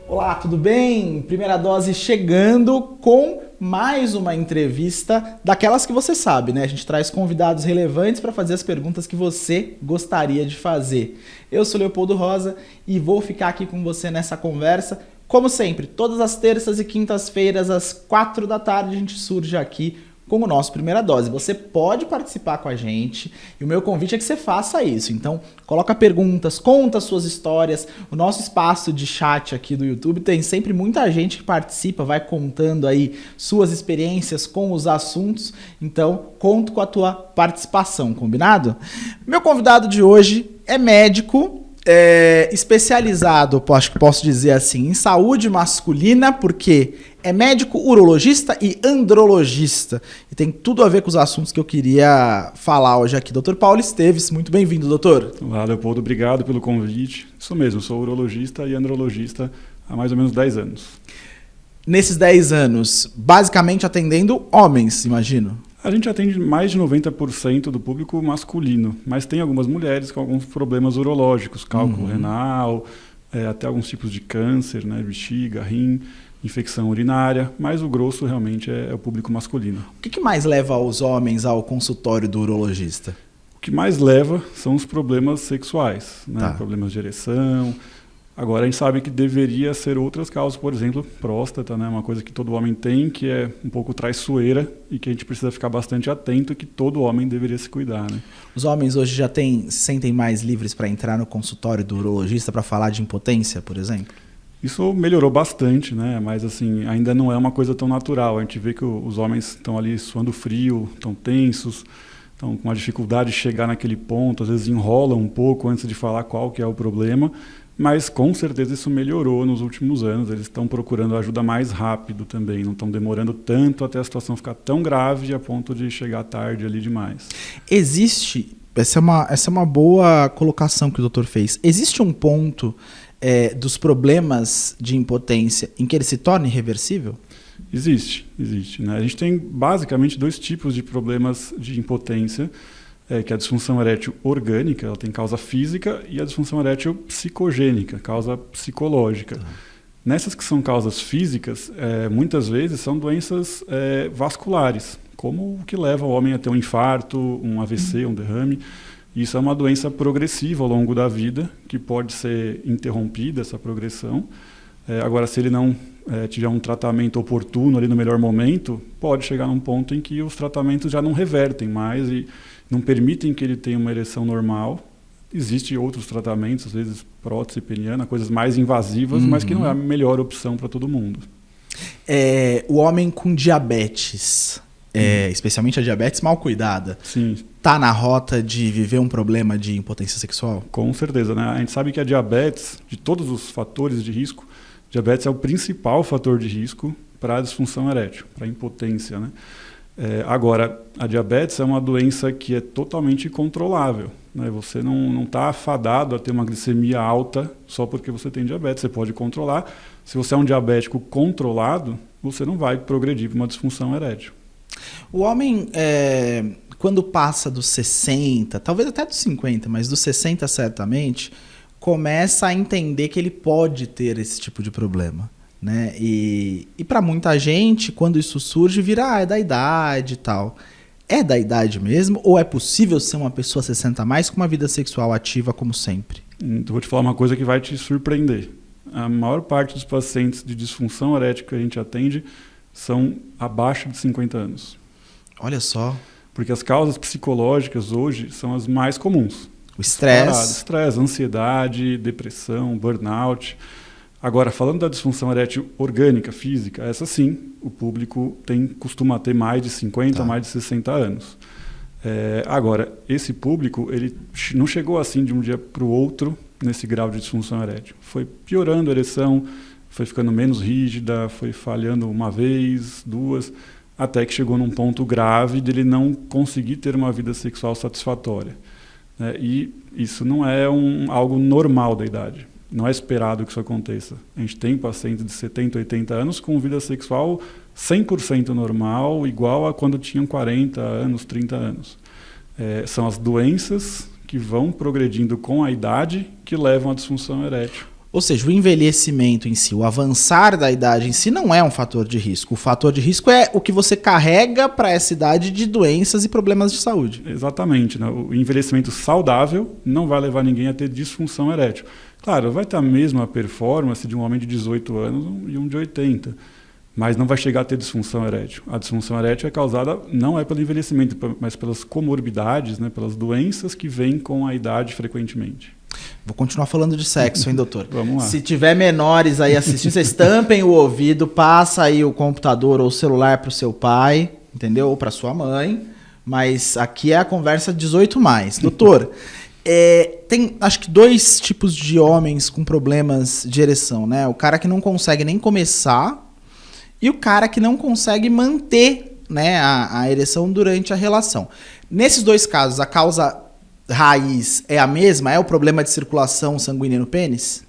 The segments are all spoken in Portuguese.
Olá, tudo bem? Primeira dose chegando com mais uma entrevista daquelas que você sabe, né? A gente traz convidados relevantes para fazer as perguntas que você gostaria de fazer. Eu sou Leopoldo Rosa e vou ficar aqui com você nessa conversa. Como sempre, todas as terças e quintas-feiras, às 4 da tarde, a gente surge aqui com o nosso Primeira Dose. Você pode participar com a gente e o meu convite é que você faça isso. Então, coloca perguntas, conta suas histórias. O nosso espaço de chat aqui do YouTube tem sempre muita gente que participa, vai contando aí suas experiências com os assuntos. Então, conto com a tua participação, combinado? Meu convidado de hoje é médico, especializado, acho que posso dizer assim, em saúde masculina, porque é médico urologista e andrologista. E tem tudo a ver com os assuntos que eu queria falar hoje aqui. Dr. Paulo Esteves, muito bem-vindo, doutor. Olá, Leopoldo, obrigado pelo convite. Isso mesmo, sou urologista e andrologista há mais ou menos 10 anos. Nesses 10 anos, basicamente atendendo homens, imagino? A gente atende mais de 90% do público masculino, mas tem algumas mulheres com alguns problemas urológicos, cálculo renal, até alguns tipos de câncer, né, bexiga, rim, infecção urinária, mas o grosso realmente é o público masculino. O que mais leva os homens ao consultório do urologista? O que mais leva são os problemas sexuais, né, Tá. Problemas de ereção. Agora, a gente sabe que deveria ser outras causas, por exemplo, próstata, né? Uma coisa que todo homem tem, que é um pouco traiçoeira e que a gente precisa ficar bastante atento e que todo homem deveria se cuidar, né? Os homens hoje já se sentem mais livres para entrar no consultório do urologista para falar de impotência, por exemplo? Isso melhorou bastante, né? Mas assim, ainda não é uma coisa tão natural. A gente vê que os homens estão ali suando frio, estão tensos, estão com uma dificuldade de chegar naquele ponto, às vezes enrolam um pouco antes de falar qual que é o problema. Mas com certeza isso melhorou nos últimos anos, eles estão procurando ajuda mais rápido também, não estão demorando tanto até a situação ficar tão grave a ponto de chegar tarde ali demais. Essa é uma boa colocação que o doutor fez, existe um ponto dos problemas de impotência em que ele se torna irreversível? Existe, né? A gente tem basicamente dois tipos de problemas de impotência, que é a disfunção erétil orgânica, ela tem causa física, e a disfunção erétil psicogênica, causa psicológica. Nessas que são causas físicas, muitas vezes são doenças vasculares, como o que leva o homem a ter um infarto, um AVC, um derrame. Isso é uma doença progressiva ao longo da vida, que pode ser interrompida, essa progressão. Agora, se ele não tiver um tratamento oportuno ali no melhor momento, pode chegar num ponto em que os tratamentos já não revertem mais e não permitem que ele tenha uma ereção normal. Existem outros tratamentos, às vezes prótese peniana, coisas mais invasivas, mas que não é a melhor opção para todo mundo. O homem com diabetes, especialmente a diabetes mal cuidada, Sim. está na rota de viver um problema de impotência sexual? Com certeza, né? A gente sabe que a diabetes, de todos os fatores de risco, diabetes é o principal fator de risco para a disfunção erétil, para a impotência, né? Agora, a diabetes é uma doença que é totalmente controlável, né? Você não está afadado a ter uma glicemia alta só porque você tem diabetes, você pode controlar. Se você é um diabético controlado, você não vai progredir para uma disfunção erétil. O homem, quando passa dos 60, talvez até dos 50, mas dos 60 certamente, começa a entender que ele pode ter esse tipo de problema, né? E para muita gente, quando isso surge, vira, é da idade e tal. É da idade mesmo? Ou é possível ser uma pessoa 60 a mais com uma vida sexual ativa como sempre? Então, vou te falar uma coisa que vai te surpreender. A maior parte dos pacientes de disfunção erétil que a gente atende são abaixo de 50 anos. Olha só. Porque as causas psicológicas hoje são as mais comuns. O estresse. Estresse, ansiedade, depressão, burnout. Agora, falando da disfunção erétil orgânica, física, essa sim, o público costuma ter mais de 50, mais de 60 anos. Agora, esse público ele não chegou assim de um dia para o outro nesse grau de disfunção erétil. Foi piorando a ereção, foi ficando menos rígida, foi falhando uma vez, duas, até que chegou num ponto grave de ele não conseguir ter uma vida sexual satisfatória. E isso não é algo normal da idade. Não é esperado que isso aconteça. A gente tem pacientes de 70, 80 anos com vida sexual 100% normal, igual a quando tinham 40 anos, 30 anos. São as doenças que vão progredindo com a idade que levam à disfunção erétil. Ou seja, o envelhecimento em si, o avançar da idade em si não é um fator de risco. O fator de risco é o que você carrega para essa idade de doenças e problemas de saúde. Exatamente, né? O envelhecimento saudável não vai levar ninguém a ter disfunção erétil. Claro, vai ter a mesma performance de um homem de 18 anos e um de 80, mas não vai chegar a ter disfunção erétil. A disfunção erétil é causada não é pelo envelhecimento, mas pelas comorbidades, né? Pelas doenças que vêm com a idade frequentemente. Vou continuar falando de sexo, hein, doutor? Vamos lá. Se tiver menores aí assistindo, vocês tampem o ouvido, passa aí o computador ou o celular pro seu pai, entendeu? Ou pra sua mãe. Mas aqui é a conversa 18+. Doutor, tem acho que 2 tipos de homens com problemas de ereção, né? O cara que não consegue nem começar e o cara que não consegue manter, né, a ereção durante a relação. Nesses 2 casos, a causa raiz é a mesma? É o problema de circulação sanguínea no pênis?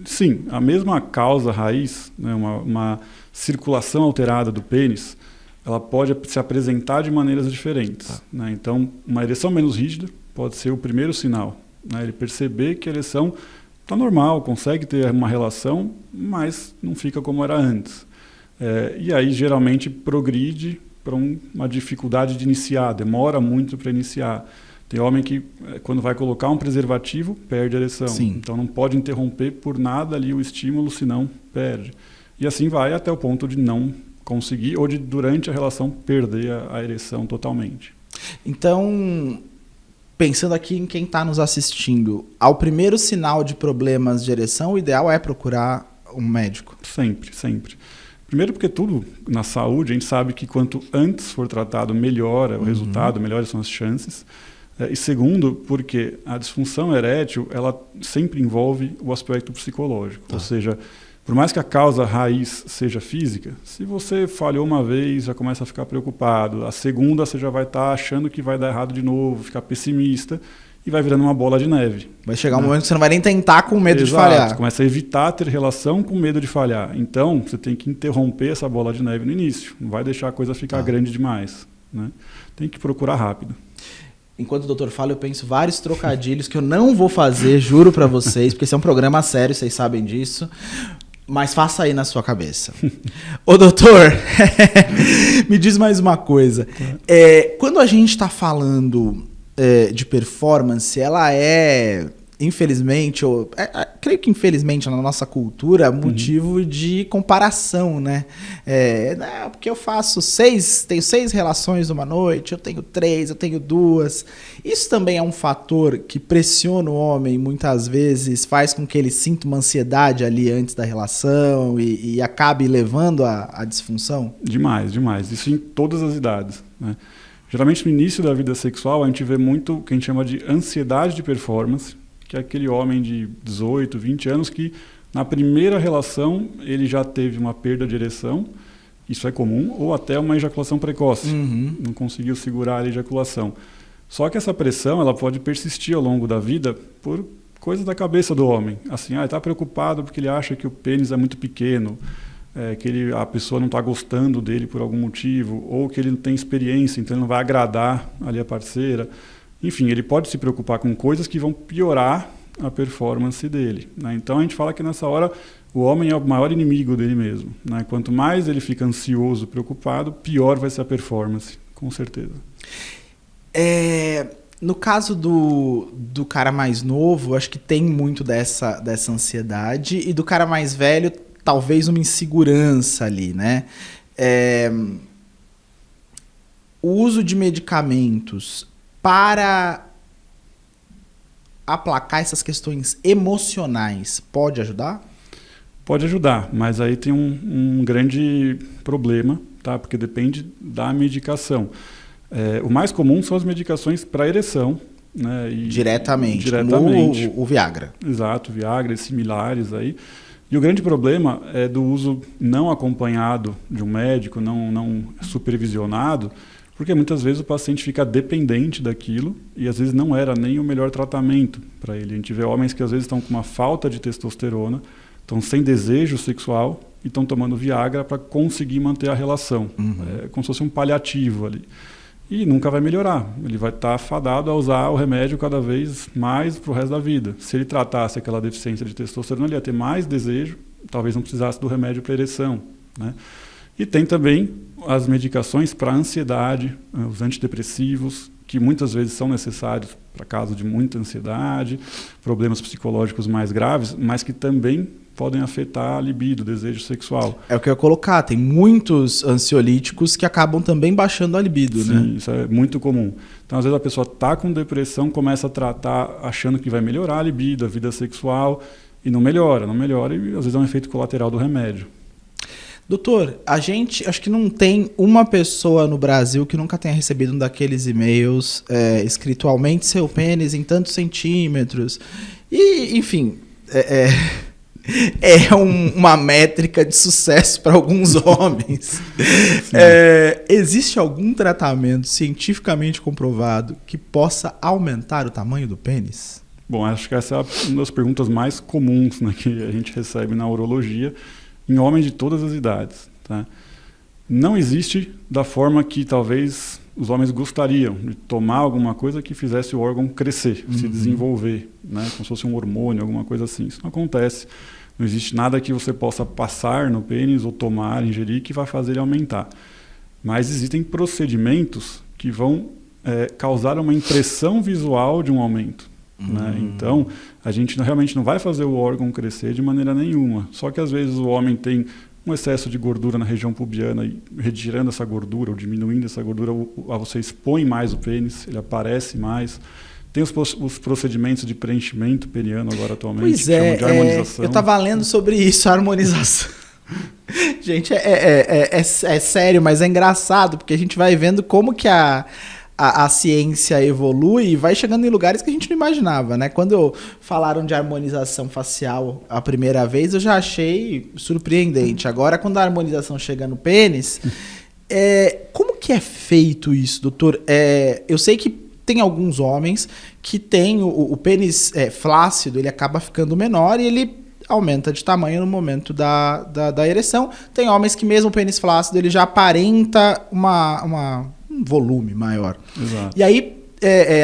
Sim, a mesma causa raiz, né, uma circulação alterada do pênis, ela pode se apresentar de maneiras diferentes. Tá. Né? Então, uma ereção menos rígida pode ser o primeiro sinal. Né? Ele perceber que a ereção está normal, consegue ter uma relação, mas não fica como era antes. E aí, geralmente, progride para uma dificuldade de iniciar, demora muito para iniciar. Tem homem que, quando vai colocar um preservativo, perde a ereção. Sim. Então não pode interromper por nada ali o estímulo, senão perde. E assim vai até o ponto de não conseguir, ou de, durante a relação, perder a ereção totalmente. Então, pensando aqui em quem está nos assistindo, ao primeiro sinal de problemas de ereção, o ideal é procurar um médico? Sempre, sempre. Primeiro porque tudo na saúde, a gente sabe que quanto antes for tratado, melhora o resultado, melhores são as chances. E segundo, porque a disfunção erétil, ela sempre envolve o aspecto psicológico. Tá. Ou seja, por mais que a causa raiz seja física, se você falhou uma vez, já começa a ficar preocupado. A segunda, você já vai estar achando que vai dar errado de novo, ficar pessimista e vai virando uma bola de neve. Vai chegar um momento que você não vai nem tentar com medo de falhar. Você começa a evitar ter relação com medo de falhar. Então, você tem que interromper essa bola de neve no início. Não vai deixar a coisa ficar grande demais. Né? Tem que procurar rápido. Enquanto o doutor fala, eu penso vários trocadilhos que eu não vou fazer, juro pra vocês, porque esse é um programa sério, vocês sabem disso. Mas faça aí na sua cabeça. Ô, doutor, me diz mais uma coisa. Quando a gente está falando de performance, ela infelizmente, creio que infelizmente na nossa cultura, motivo de comparação, né? Porque eu tenho 6 relações numa noite, eu tenho 3, eu tenho 2. Isso também é um fator que pressiona o homem, muitas vezes faz com que ele sinta uma ansiedade ali antes da relação e acabe levando à disfunção? Demais, demais. Isso em todas as idades, né? Geralmente no início da vida sexual a gente vê muito o que a gente chama de ansiedade de performance, que é aquele homem de 18, 20 anos que na primeira relação ele já teve uma perda de ereção, isso é comum, ou até uma ejaculação precoce, não conseguiu segurar a ejaculação. Só que essa pressão ela pode persistir ao longo da vida por coisas da cabeça do homem. Assim, ele está preocupado porque ele acha que o pênis é muito pequeno, que a pessoa não está gostando dele por algum motivo, ou que ele não tem experiência, então ele não vai agradar ali a parceira. Enfim, ele pode se preocupar com coisas que vão piorar a performance dele. Né? Então a gente fala que nessa hora o homem é o maior inimigo dele mesmo. Né? Quanto mais ele fica ansioso, preocupado, pior vai ser a performance, com certeza. No caso do cara mais novo, acho que tem muito dessa ansiedade, e do cara mais velho, talvez uma insegurança ali, né? O uso de medicamentos para aplacar essas questões emocionais pode ajudar? Pode ajudar, mas aí tem um grande problema, tá? Porque depende da medicação. O mais comum são as medicações para ereção. Né? Diretamente, como o Viagra. Exato, Viagra e similares aí. E o grande problema é do uso não acompanhado de um médico, não supervisionado, porque muitas vezes o paciente fica dependente daquilo e às vezes não era nem o melhor tratamento para ele. A gente vê homens que às vezes estão com uma falta de testosterona, estão sem desejo sexual e estão tomando Viagra para conseguir manter a relação. É como se fosse um paliativo ali. e nunca vai melhorar. Ele vai estar fadado a usar o remédio cada vez mais para o resto da vida. Se ele tratasse aquela deficiência de testosterona, ele ia ter mais desejo, talvez não precisasse do remédio para ereção, né? E tem também as medicações para ansiedade, os antidepressivos, que muitas vezes são necessários para casos de muita ansiedade, problemas psicológicos mais graves, mas que também podem afetar a libido, o desejo sexual. É o que eu ia colocar, tem muitos ansiolíticos que acabam também baixando a libido, né? Sim, isso é muito comum. Então, às vezes a pessoa está com depressão, começa a tratar achando que vai melhorar a libido, a vida sexual, e não melhora, e às vezes é um efeito colateral do remédio. Doutor, acho que não tem uma pessoa no Brasil que nunca tenha recebido um daqueles e-mails escrito aumente seu pênis em tantos centímetros. E, enfim, uma métrica de sucesso para alguns homens. Existe algum tratamento cientificamente comprovado que possa aumentar o tamanho do pênis? Bom, acho que essa é uma das perguntas mais comuns, né, que a gente recebe na urologia, em homens de todas as idades. Tá? Não existe da forma que talvez os homens gostariam, de tomar alguma coisa que fizesse o órgão crescer, se desenvolver, né? Como se fosse um hormônio, alguma coisa assim. Isso não acontece. Não existe nada que você possa passar no pênis ou tomar, ingerir, que vai fazer ele aumentar. Mas existem procedimentos que vão causar uma impressão visual de um aumento. Né? Então, a gente realmente não vai fazer o órgão crescer de maneira nenhuma. Só que às vezes o homem tem um excesso de gordura na região pubiana e retirando essa gordura ou diminuindo essa gordura, você expõe mais o pênis, ele aparece mais. Tem os procedimentos de preenchimento peniano agora atualmente, pois que chamam de harmonização. Eu estava lendo sobre isso, a harmonização. Gente, é sério, mas é engraçado, porque a gente vai vendo como que a ciência evolui e vai chegando em lugares que a gente não imaginava, né? Quando falaram de harmonização facial a primeira vez, eu já achei surpreendente. Agora, quando a harmonização chega no pênis, como que é feito isso, doutor? Eu sei que tem alguns homens que têm o pênis flácido, ele acaba ficando menor e ele aumenta de tamanho no momento da ereção. Tem homens que mesmo o pênis flácido, ele já aparenta um volume maior. Exato. E aí,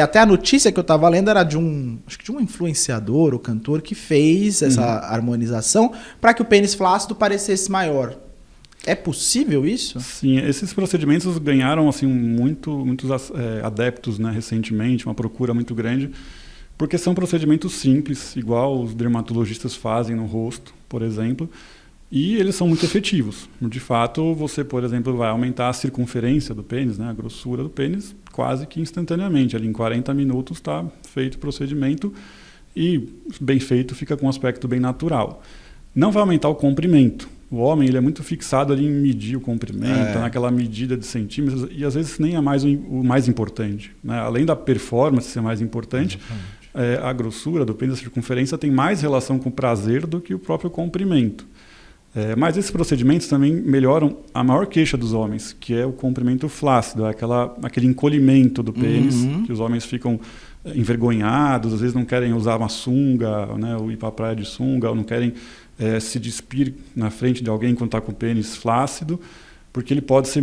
até a notícia que eu estava lendo era acho que de um influenciador ou cantor que fez essa harmonização para que o pênis flácido parecesse maior. É possível isso? Sim, esses procedimentos ganharam assim, muitos adeptos, né, recentemente, uma procura muito grande, porque são procedimentos simples, igual os dermatologistas fazem no rosto, por exemplo, e eles são muito efetivos. De fato, você, por exemplo, vai aumentar a circunferência do pênis, né, a grossura do pênis, quase que instantaneamente. Ali em 40 minutos está feito o procedimento e, bem feito, fica com um aspecto bem natural. Não vai aumentar o comprimento. O homem ele é muito fixado ali em medir o comprimento, naquela medida de centímetros, e às vezes nem é mais o mais importante. Né? Além da performance ser mais importante, a grossura do pênis, a circunferência, tem mais relação com o prazer do que o próprio comprimento. Mas esses procedimentos também melhoram a maior queixa dos homens, que é o comprimento flácido, aquele encolhimento do pênis, que os homens ficam envergonhados, às vezes não querem usar uma sunga, né, ou ir para a praia de sunga, ou não querem se despir na frente de alguém quando está com o pênis flácido, porque ele pode ser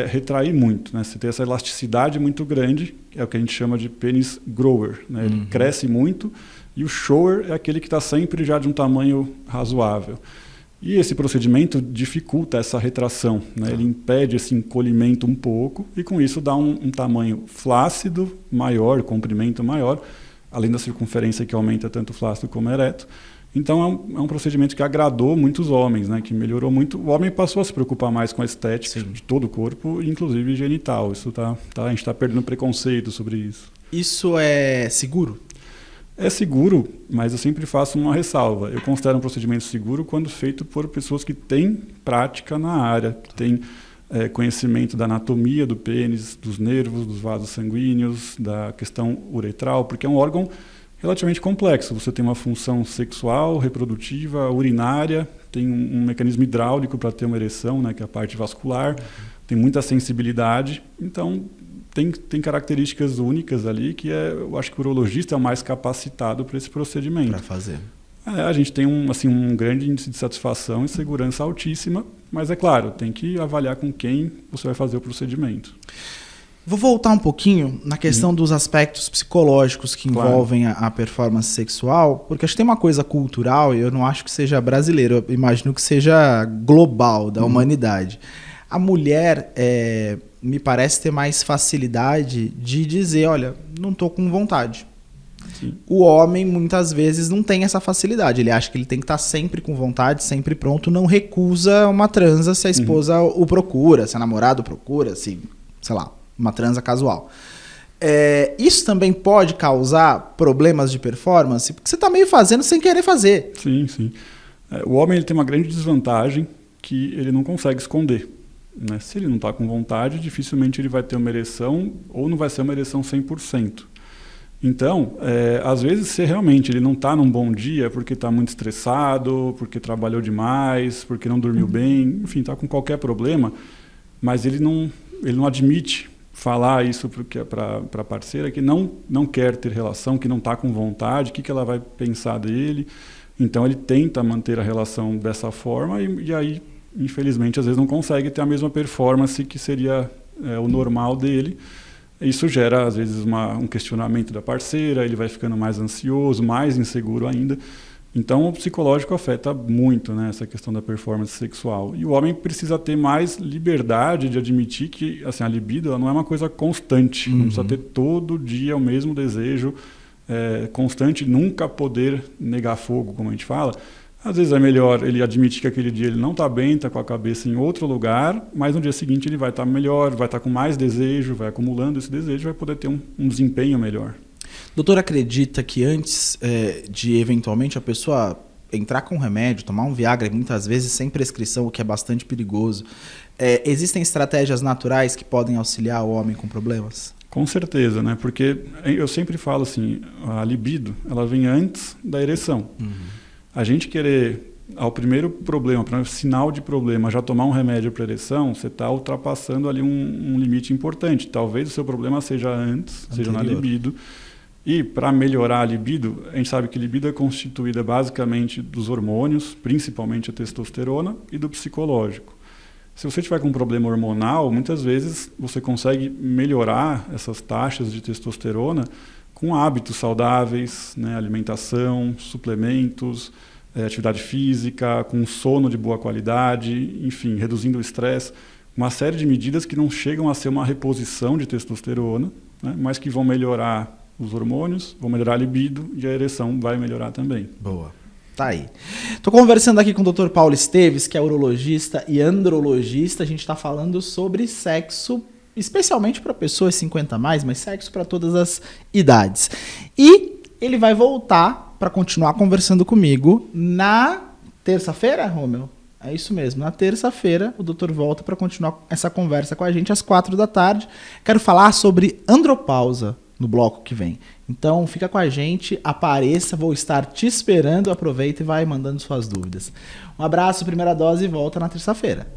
retrair muito. Né? Você tem essa elasticidade muito grande, é o que a gente chama de pênis grower. Né? Ele cresce muito, e o shower é aquele que está sempre já de um tamanho razoável. E esse procedimento dificulta essa retração, né? Ele impede esse encolhimento um pouco e com isso dá um tamanho flácido maior, comprimento maior, além da circunferência que aumenta tanto flácido como ereto. Então é um procedimento que agradou muitos homens, né? Que melhorou muito. O homem passou a se preocupar mais com a estética de todo o corpo, inclusive genital. A gente está perdendo preconceito sobre isso. Isso é seguro? É seguro, mas eu sempre faço uma ressalva. Eu considero um procedimento seguro quando feito por pessoas que têm prática na área, que têm conhecimento da anatomia do pênis, dos nervos, dos vasos sanguíneos, da questão uretral, porque é um órgão relativamente complexo. Você tem uma função sexual, reprodutiva, urinária, tem um mecanismo hidráulico para ter uma ereção, né, que é a parte vascular, tem muita sensibilidade, então tem características únicas ali que eu acho que o urologista é o mais capacitado para esse procedimento. Para fazer. A gente tem um grande índice de satisfação e segurança altíssima, mas é claro, tem que avaliar com quem você vai fazer o procedimento. Vou voltar um pouquinho na questão dos aspectos psicológicos que envolvem a performance sexual, porque acho que tem uma coisa cultural, e eu não acho que seja brasileiro, eu imagino que seja global, da humanidade. A mulher me parece ter mais facilidade de dizer, olha, não tô com vontade. Sim. O homem, muitas vezes, não tem essa facilidade. Ele acha que ele tem que estar sempre com vontade, sempre pronto, não recusa uma transa se a esposa o procura, se a namorada o procura, se, sei lá, uma transa casual. Isso também pode causar problemas de performance, porque você está meio fazendo sem querer fazer. Sim, sim. O homem ele tem uma grande desvantagem que ele não consegue esconder. Né? Se ele não está com vontade, dificilmente ele vai ter uma ereção ou não vai ser uma ereção 100%. Então, às vezes, se realmente ele não está num bom dia porque está muito estressado, porque trabalhou demais, porque não dormiu bem, enfim, está com qualquer problema, mas ele não admite falar isso para a parceira que não quer ter relação, que não está com vontade, o que ela vai pensar dele. Então, ele tenta manter a relação dessa forma e aí, infelizmente, às vezes não consegue ter a mesma performance que seria o normal dele. Isso gera, às vezes, um questionamento da parceira, ele vai ficando mais ansioso, mais inseguro ainda. Então, o psicológico afeta muito, né, essa questão da performance sexual. E o homem precisa ter mais liberdade de admitir que assim, a libido ela não é uma coisa constante. Não precisa ter todo dia o mesmo desejo constante, nunca poder negar fogo, como a gente fala. Às vezes é melhor ele admitir que aquele dia ele não está bem, está com a cabeça em outro lugar, mas no dia seguinte ele vai estar melhor, vai estar com mais desejo, vai acumulando esse desejo, vai poder ter um desempenho melhor. Doutor, acredita que antes de eventualmente a pessoa entrar com remédio, tomar um Viagra, muitas vezes sem prescrição, o que é bastante perigoso, existem estratégias naturais que podem auxiliar o homem com problemas? Com certeza, né? Porque eu sempre falo assim, a libido ela vem antes da ereção. A gente querer, ao primeiro problema, para sinal de problema, já tomar um remédio para ereção, você está ultrapassando ali um limite importante. Talvez o seu problema seja antes, seja na libido. E para melhorar a libido, a gente sabe que a libido é constituída basicamente dos hormônios, principalmente a testosterona, e do psicológico. Se você tiver com um problema hormonal, muitas vezes você consegue melhorar essas taxas de testosterona com hábitos saudáveis, né, alimentação, suplementos, atividade física, com sono de boa qualidade, enfim, reduzindo o estresse. Uma série de medidas que não chegam a ser uma reposição de testosterona, né, mas que vão melhorar os hormônios, vão melhorar a libido e a ereção vai melhorar também. Boa. Tá aí. Estou conversando aqui com o Dr. Paulo Esteves, que é urologista e andrologista. A gente está falando sobre sexo, especialmente para pessoas 50 a mais, mas sexo para todas as idades. E ele vai voltar para continuar conversando comigo na terça-feira, Romeu? É isso mesmo. Na terça-feira, o doutor volta para continuar essa conversa com a gente às 16h. Quero falar sobre andropausa no bloco que vem. Então, fica com a gente, apareça, vou estar te esperando, aproveita e vai mandando suas dúvidas. Um abraço, primeira dose e volta na terça-feira.